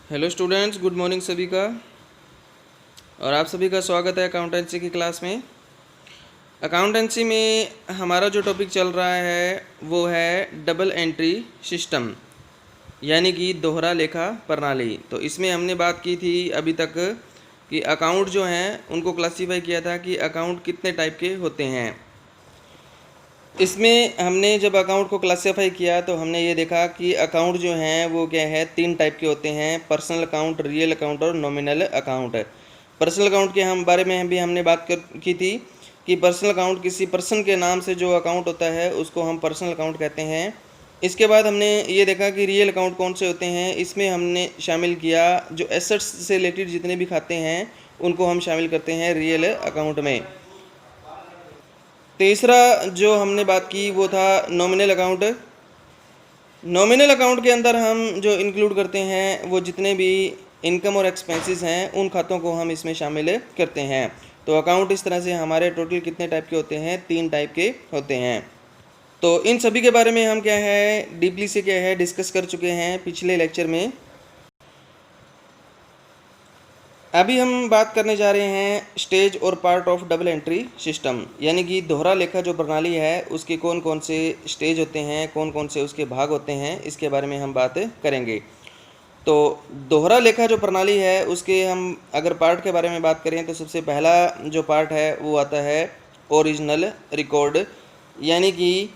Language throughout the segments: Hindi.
हेलो स्टूडेंट्स, गुड मॉर्निंग सभी का। और आप सभी का स्वागत है अकाउंटेंसी की क्लास में। अकाउंटेंसी में हमारा जो टॉपिक चल रहा है वो है डबल एंट्री सिस्टम, यानी कि दोहरा लेखा प्रणाली। तो इसमें हमने बात की थी अभी तक कि अकाउंट जो हैं उनको क्लासीफाई किया था कि अकाउंट कितने टाइप के होते हैं। इसमें हमने जब अकाउंट को क्लासीफाई किया तो हमने ये देखा कि अकाउंट जो हैं वो क्या है, 3 टाइप के होते हैं: पर्सनल अकाउंट, रियल अकाउंट और नॉमिनल अकाउंट। पर्सनल अकाउंट के बारे में भी हमने बात की थी कि पर्सनल अकाउंट किसी पर्सन के नाम से जो अकाउंट होता है उसको हम पर्सनल अकाउंट कहते हैं। इसके बाद हमने ये देखा कि रियल अकाउंट कौन से होते हैं। इसमें हमने शामिल किया जो एसेट्स से रिलेटेड जितने भी खाते हैं उनको हम शामिल करते हैं रियल अकाउंट में। तीसरा जो हमने बात की वो था नॉमिनल अकाउंट। नॉमिनल अकाउंट के अंदर हम जो इंक्लूड करते हैं वो जितने भी इनकम और एक्सपेंसेस हैं उन खातों को हम इसमें शामिल करते हैं। तो अकाउंट इस तरह से हमारे टोटल कितने टाइप के होते हैं, 3 टाइप के होते हैं। तो इन सभी के बारे में हम क्या है डीपली से क्या है डिस्कस कर चुके हैं पिछले लेक्चर में। अभी हम बात करने जा रहे हैं स्टेज और part of double entry system, यानी कि दोहरा लेखा जो प्रणाली है उसके कौन कौन से स्टेज होते हैं, कौन कौन से उसके भाग होते हैं, इसके बारे में हम बात करेंगे। तो दोहरा लेखा जो प्रणाली है उसके हम अगर पार्ट के बारे में बात करें तो सबसे पहला जो पार्ट है वो आता है ओरिजिनल रिकॉर्ड। यानी कि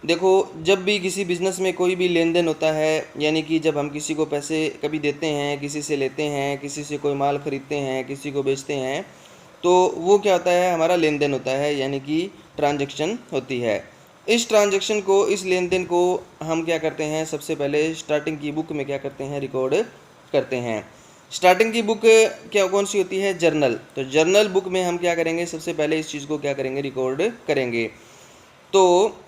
देखो, जब भी किसी बिज़नेस में कोई भी लेन देन होता है, यानी कि जब हम किसी को पैसे कभी देते हैं, किसी से लेते हैं, किसी से कोई माल ख़रीदते हैं, किसी को बेचते हैं, तो वो क्या होता है, हमारा लेन देन होता है, यानी कि ट्रांजैक्शन होती है। इस ट्रांजैक्शन को, इस लेन देन को हम क्या करते हैं, सबसे पहले स्टार्टिंग की बुक में क्या करते हैं, रिकॉर्ड करते हैं। स्टार्टिंग की बुक क्या कौन सी होती है, जर्नल। तो जर्नल बुक में हम क्या करेंगे, सबसे पहले इस चीज़ को क्या करेंगे, रिकॉर्ड करेंगे। तो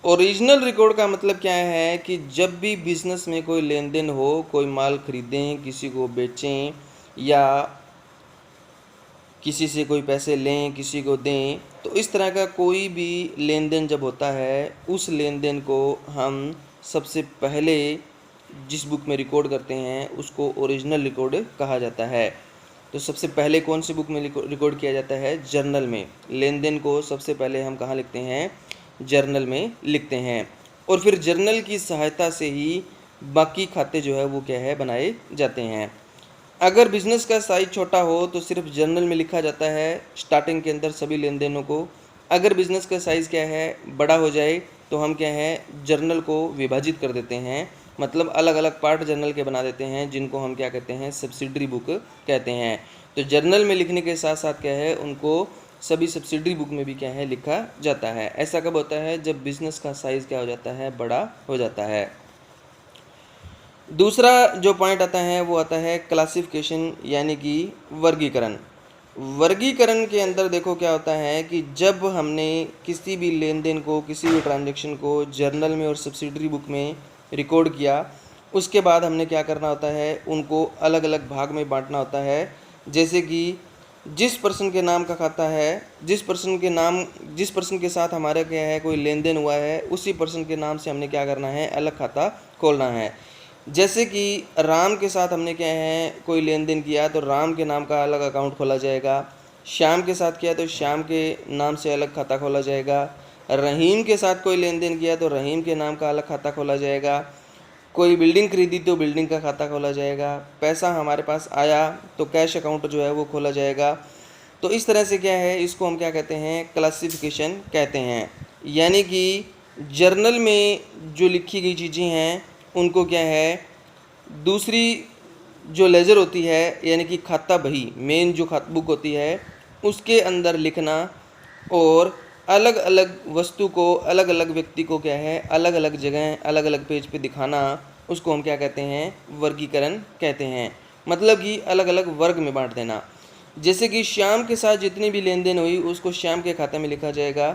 ओरिजिनल रिकॉर्ड का मतलब क्या है कि जब भी बिज़नेस में कोई लेन देन हो, कोई माल खरीदें, किसी को बेचें या किसी से कोई पैसे लें, किसी को दें, तो इस तरह का कोई भी लेन देन जब होता है उस लेन देन को हम सबसे पहले जिस बुक में रिकॉर्ड करते हैं उसको ओरिजिनल रिकॉर्ड कहा जाता है। तो सबसे पहले कौन सी बुक में रिकॉर्ड किया जाता है, जर्नल में। लेन देन को सबसे पहले हम कहाँ लिखते हैं, जर्नल में लिखते हैं। और फिर जर्नल की सहायता से ही बाकी खाते जो है वो क्या है, बनाए जाते हैं। अगर बिज़नेस का साइज़ छोटा हो तो सिर्फ जर्नल में लिखा जाता है स्टार्टिंग के अंदर सभी लेन देनों को। अगर बिज़नेस का साइज़ क्या है, बड़ा हो जाए, तो हम क्या है, जर्नल को विभाजित कर देते हैं, मतलब अलग अलग पार्ट जर्नल के बना देते हैं, जिनको हम क्या कहते हैं, सब्सिडरी बुक कहते हैं। तो जर्नल में लिखने के साथ साथ क्या है, उनको सभी सब्सिडरी बुक में भी क्या है, लिखा जाता है। ऐसा कब होता है, जब बिज़नेस का साइज़ क्या हो जाता है, बड़ा हो जाता है। दूसरा जो पॉइंट आता है वो आता है क्लासिफिकेशन, यानी कि वर्गीकरण। वर्गीकरण के अंदर देखो क्या होता है कि जब हमने किसी भी लेन देन को, किसी भी ट्रांजैक्शन को जर्नल में और सब्सिडरी बुक में रिकॉर्ड किया, उसके बाद हमने क्या करना होता है, उनको अलग अलग भाग में बांटना होता है। जैसे कि जिस पर्सन के नाम का खाता है, जिस पर्सन के साथ हमारा क्या है, कोई लेन देन हुआ है, उसी पर्सन के नाम से हमने क्या करना है, अलग खाता खोलना है। जैसे कि राम के साथ हमने क्या है, कोई लेन देन किया तो राम के नाम का अलग अकाउंट खोला जाएगा। श्याम के साथ किया तो श्याम के नाम से अलग खाता खोला जाएगा। रहीम के साथ कोई लेन देन किया तो रहीम के नाम का अलग खाता खोला जाएगा। कोई बिल्डिंग खरीदी तो बिल्डिंग का खाता खोला जाएगा। पैसा हमारे पास आया तो कैश अकाउंट जो है वो खोला जाएगा। तो इस तरह से क्या है, इसको हम क्या कहते हैं, क्लासिफिकेशन कहते हैं। यानी कि जर्नल में जो लिखी गई चीज़ें हैं उनको क्या है, दूसरी जो लेजर होती है, यानी कि खाता बही, मेन जो खाता बुक होती है, उसके अंदर लिखना और अलग अलग वस्तु को, अलग अलग व्यक्ति को क्या है, अलग अलग जगह, अलग अलग पेज पे दिखाना, उसको हम क्या कहते हैं, वर्गीकरण कहते हैं। मतलब कि अलग अलग वर्ग में बांट देना। जैसे कि श्याम के साथ जितनी भी लेन देन हुई उसको श्याम के खाते में लिखा जाएगा।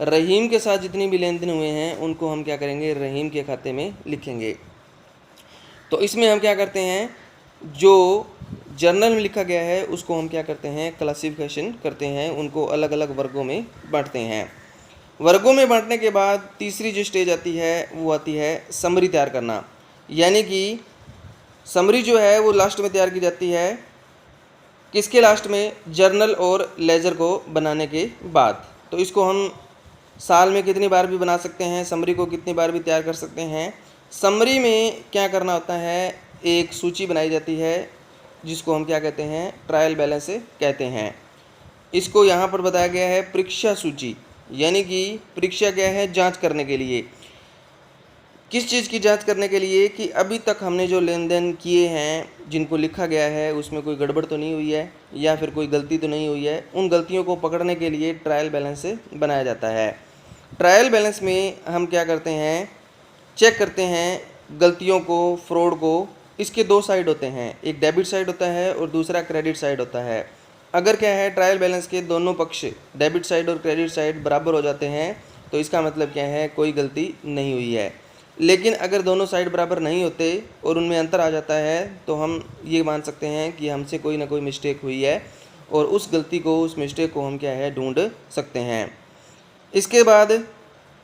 रहीम के साथ जितनी भी लेन देन हुए हैं उनको हम क्या करेंगे, रहीम के खाते में लिखेंगे। तो इसमें हम क्या करते हैं, जो जर्नल में लिखा गया है उसको हम क्या करते हैं, क्लासिफिकेशन करते हैं, उनको अलग अलग वर्गों में बांटते हैं। वर्गों में बांटने के बाद तीसरी जो स्टेज आती है वो आती है समरी तैयार करना। यानी कि समरी जो है वो लास्ट में तैयार की जाती है, किसके लास्ट में? जर्नल और लेजर को बनाने के बाद। तो इसको हम साल में कितनी बार भी बना सकते हैं, समरी को कितनी बार भी तैयार कर सकते हैं। समरी में क्या करना होता है, एक सूची बनाई जाती है जिसको हम क्या कहते हैं? ट्रायल बैलेंस कहते हैं। इसको यहाँ पर बताया गया है परीक्षा सूची, यानी कि परीक्षा क्या है? जांच करने के लिए। किस चीज़ की जांच करने के लिए? कि अभी तक हमने जो लेन देन किए हैं, जिनको लिखा गया है, उसमें कोई गड़बड़ तो नहीं हुई है या फिर कोई गलती तो नहीं हुई है। उन गलतियों को पकड़ने के लिए ट्रायल बैलेंस बनाया जाता है। ट्रायल बैलेंस में हम क्या करते हैं? चेक करते हैं गलतियों को, फ्रॉड को। इसके दो साइड होते हैं, एक डेबिट साइड होता है और दूसरा क्रेडिट साइड होता है। अगर क्या है, ट्रायल बैलेंस के दोनों पक्ष, डेबिट साइड और क्रेडिट साइड बराबर हो जाते हैं, तो इसका मतलब क्या है? कोई गलती नहीं हुई है। लेकिन अगर दोनों साइड बराबर नहीं होते और उनमें अंतर आ जाता है, तो हम ये मान सकते हैं कि हमसे कोई ना कोई मिस्टेक हुई है और उस गलती को, उस मिस्टेक को हम क्या है? ढूंढ सकते हैं। इसके बाद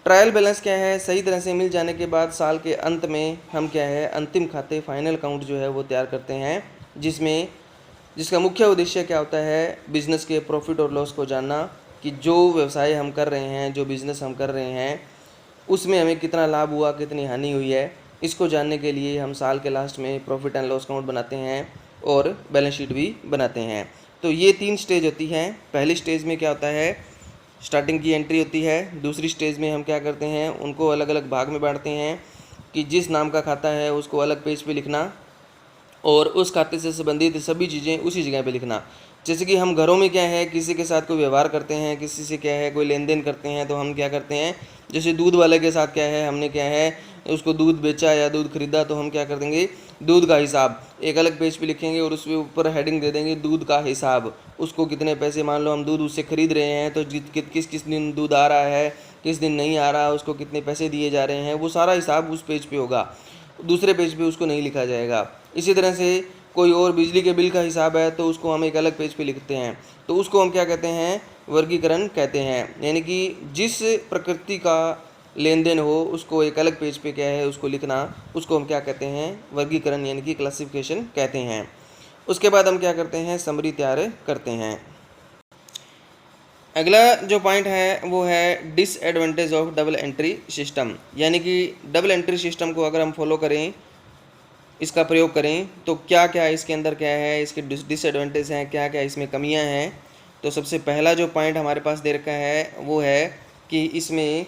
ट्रायल बैलेंस क्या है? सही तरह से मिल जाने के बाद साल के अंत में हम क्या है? अंतिम खाते, फाइनल अकाउंट जो है वो तैयार करते हैं, जिसका मुख्य उद्देश्य क्या होता है? बिज़नेस के प्रॉफिट और लॉस को जानना, कि जो व्यवसाय हम कर रहे हैं, जो बिज़नेस हम कर रहे हैं, उसमें हमें कितना लाभ हुआ, कितनी हानि हुई है। इसको जानने के लिए हम साल के लास्ट में प्रॉफिट एंड लॉस अकाउंट बनाते हैं और बैलेंस शीट भी बनाते हैं। तो ये 3 स्टेज होती हैं। पहली स्टेज में क्या होता है? स्टार्टिंग की एंट्री होती है। दूसरी स्टेज में हम क्या करते हैं? उनको अलग अलग भाग में बांटते हैं कि जिस नाम का खाता है उसको अलग पेज पे लिखना और उस खाते से संबंधित सभी चीज़ें उसी जगह पे लिखना। जैसे कि हम घरों में क्या है, किसी के साथ कोई व्यवहार करते हैं, किसी से क्या है कोई लेन देन करते हैं, तो हम क्या करते हैं? जैसे दूध वाले के साथ क्या है, हमने क्या है उसको दूध बेचा या दूध खरीदा, तो हम क्या कर देंगे? दूध का हिसाब एक अलग पेज पे लिखेंगे और उसके ऊपर हेडिंग दे देंगे दूध का हिसाब। उसको कितने पैसे, मान लो हम दूध उससे खरीद रहे हैं, तो किस किस दिन दूध आ रहा है, किस दिन नहीं आ रहा, उसको कितने पैसे दिए जा रहे हैं, वो सारा हिसाब उस पेज पे होगा। दूसरे पेज पे उसको नहीं लिखा जाएगा। इसी तरह से कोई और बिजली के बिल का हिसाब है, तो उसको हम एक अलग पेज पे लिखते हैं, तो उसको हम क्या कहते हैं? वर्गीकरण कहते हैं। यानी कि जिस प्रकृति का लेन देन हो उसको एक अलग पेज पे क्या है उसको लिखना, उसको हम क्या कहते हैं? वर्गीकरण, यानी कि क्लासिफिकेशन कहते हैं। उसके बाद हम क्या करते हैं? समरी तैयार करते हैं। अगला जो पॉइंट है वो है disadvantage of double entry system, यानी कि डबल एंट्री सिस्टम को अगर हम फॉलो करें, इसका प्रयोग करें, तो क्या क्या इसके अंदर क्या है, इसके डिसएडवांटेज हैं, क्या क्या इसमें कमियां हैं। तो सबसे पहला जो पॉइंट हमारे पास दे रखा है वो है कि इसमें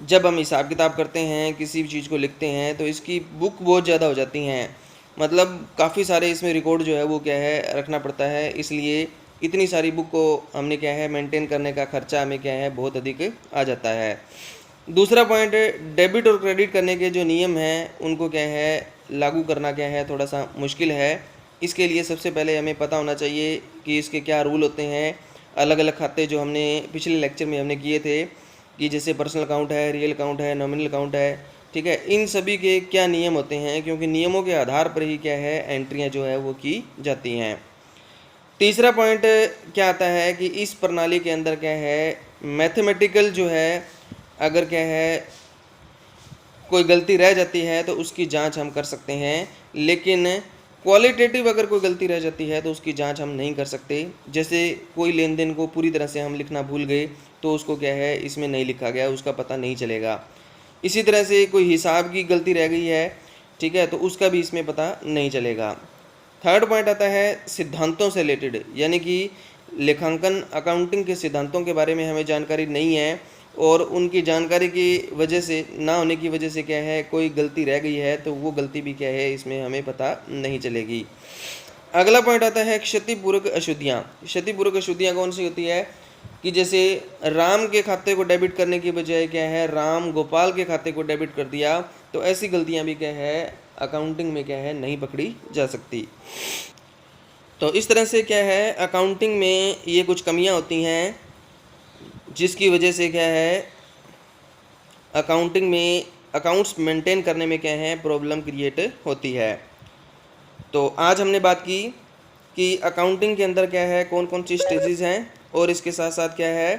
जब हम हिसाब किताब करते हैं, किसी भी चीज़ को लिखते हैं, तो इसकी बुक बहुत ज़्यादा हो जाती हैं। मतलब काफ़ी सारे इसमें रिकॉर्ड जो है वो क्या है रखना पड़ता है, इसलिए इतनी सारी बुक को हमने क्या है मेंटेन करने का खर्चा हमें क्या है बहुत अधिक आ जाता है। दूसरा पॉइंट, डेबिट और क्रेडिट करने के जो नियम हैं उनको क्या है लागू करना क्या है थोड़ा सा मुश्किल है। इसके लिए सबसे पहले हमें पता होना चाहिए कि इसके क्या रूल होते हैं। अलग अलग खाते जो हमने पिछले लेक्चर में हमने किए थे, कि जैसे पर्सनल अकाउंट है, रियल अकाउंट है, नॉमिनल अकाउंट है, ठीक है, इन सभी के क्या नियम होते हैं, क्योंकि नियमों के आधार पर ही क्या है एंट्रियां जो है वो की जाती हैं। तीसरा पॉइंट क्या आता है कि इस प्रणाली के अंदर क्या है मैथमेटिकल जो है, अगर क्या है कोई गलती रह जाती है तो उसकी जांच हम कर सकते हैं, लेकिन क्वालिटेटिव अगर कोई गलती रह जाती है तो उसकी जांच हम नहीं कर सकते। जैसे कोई लेन देन को पूरी तरह से हम लिखना भूल गए, तो उसको क्या है इसमें नहीं लिखा गया, उसका पता नहीं चलेगा। इसी तरह से कोई हिसाब की गलती रह गई है, ठीक है, तो उसका भी इसमें पता नहीं चलेगा। थर्ड पॉइंट आता है सिद्धांतों से रिलेटेड, यानी कि लेखांकन अकाउंटिंग के सिद्धांतों के बारे में हमें जानकारी नहीं है और उनकी जानकारी की वजह से, ना होने की वजह से क्या है कोई गलती रह गई है, तो वो गलती भी क्या है इसमें हमें पता नहीं चलेगी। अगला पॉइंट आता है क्षतिपूरक अशुद्धियाँ। क्षतिपूरक अशुद्धियाँ कौन सी होती है कि जैसे राम के खाते को डेबिट करने की बजाय क्या है राम गोपाल के खाते को डेबिट कर दिया, तो ऐसी गलतियाँ भी क्या है अकाउंटिंग में क्या है नहीं पकड़ी जा सकती। तो इस तरह से क्या है अकाउंटिंग में ये कुछ कमियां होती हैं, जिसकी वजह से क्या है अकाउंटिंग में अकाउंट्स मेंटेन करने में क्या है प्रॉब्लम क्रिएट होती है। तो आज हमने बात की कि अकाउंटिंग के अंदर क्या है कौन कौन सी स्टेजेस हैं और इसके साथ साथ क्या है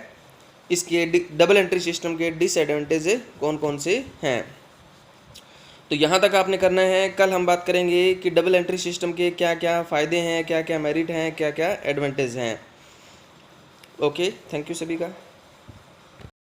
इसके डबल एंट्री सिस्टम के डिसएडवांटेज कौन कौन से हैं। तो यहाँ तक आपने करना है। कल हम बात करेंगे कि डबल एंट्री सिस्टम के क्या क्या फ़ायदे हैं, क्या क्या मेरिट हैं, क्या क्या एडवांटेज हैं। ओके, थैंक यू सभी का।